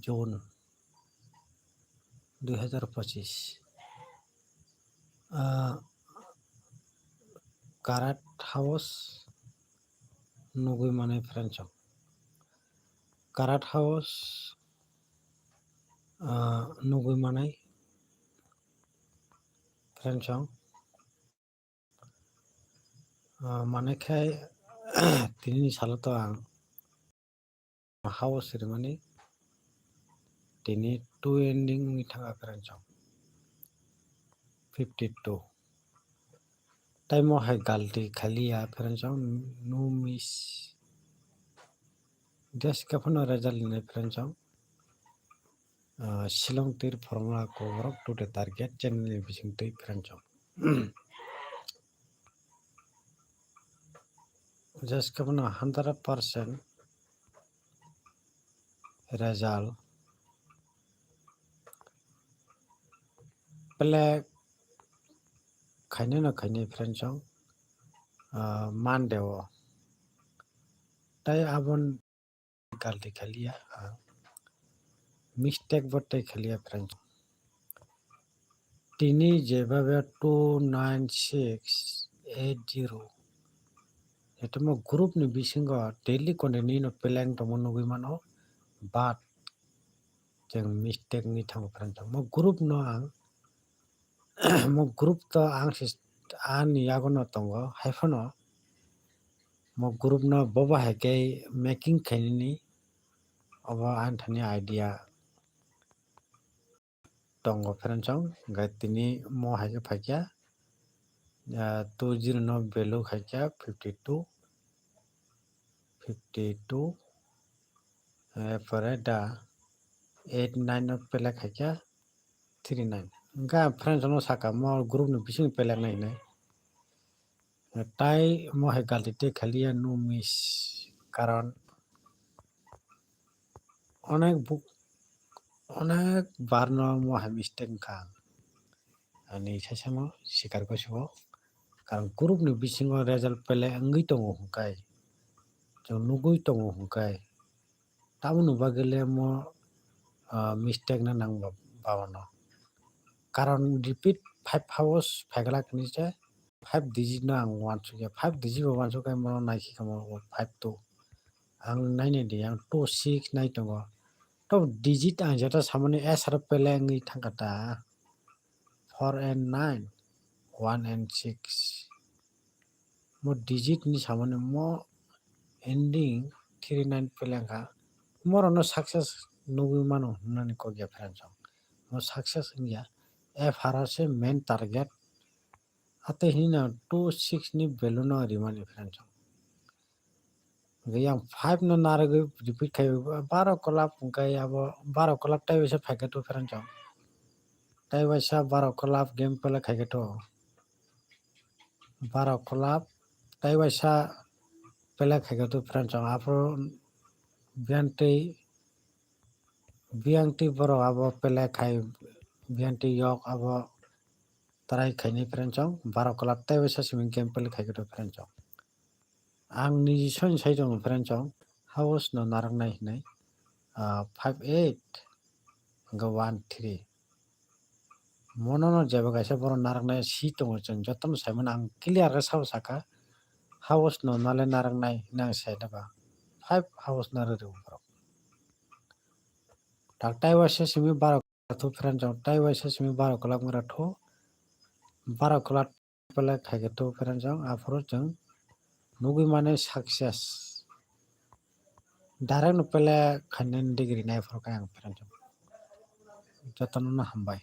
June 2025 Karat house nugui manai Franchong Karat house nugui manai Franchong manaikhai tini saloto ang haus rimani tini 2 ending ni thanga Franchong 52 tai mo hai galti khalia Franchong no miss desh kapano result ni Franchong Shillong tir formula ko work to the target channel ni bising tui Franchong just kapano 100% result play khaine na khaine Franchong mandeo tai abon galti khalia mistake botai khalia Franchong tini jebabe 29680 itu mo group ni bisingo daily content ni no pelang to mo nugui mano but jeng mistake ni thang Franchong mo group no ang mo group to ang ani yagono tongo haifono mo group no boba hake making khaini obo anthani idea tongo Franchong gai tini mo hake phakya 20 no value khakya 52 এরপরে da 89 no pela khakya 39 ga friends no saka mo group no bising pela nai nai tai mo he galti te khalia no miss karon অনেক বার no mo ha mistake kha ani sasamo sikar kosibo karon group ni bisingo result pele angui tongo hungkai jong nugui tongo hungkai tamoni bagele mo mistake na nang babano karon repeat 5 hours phagla kniche 5 digit na ang 1 sukya 5 digit bo 1 sukai mo naiki kamo 5 2 ang naine di ang 2 6 nai tongo to digit ang jeta samone s har pele ngi thangkata 4 and 9 1 and 6 mo digit ni samone mo ending 39 pelangka moro no success nugui mano nani ko gya Franchong mo success india f harase main target ate hina 26 ni value no rimani Franchong yang 5 no narage repeat khai 12 kolap kai abo 12 kolap tai wese phake to Franchong tai wesa 12 kolap game pele khai to 12 kolap tai wesa pele khai to Franchong apro biangti boro abo pele khai biangti yok abo tarai khaini Franchong 12 kolap tai wesa simi game pele khai to Franchong ang ni son sai dong Franchong house no narang nai hinai 58 ga 13 mono no jeba gaisa boro narang nai si tongo chen joton saimon ang clear ga saw saka house no nale narang nai nang sai daba 5 house na re bro tak tai wasa simi 12 to Franchong tai wasa simi 12 kolak mara tho 12 kolak pele khai to Franchong afro jeng nugui mane success direct no pele khanen degree nai for kayang Franchong joton no hambai।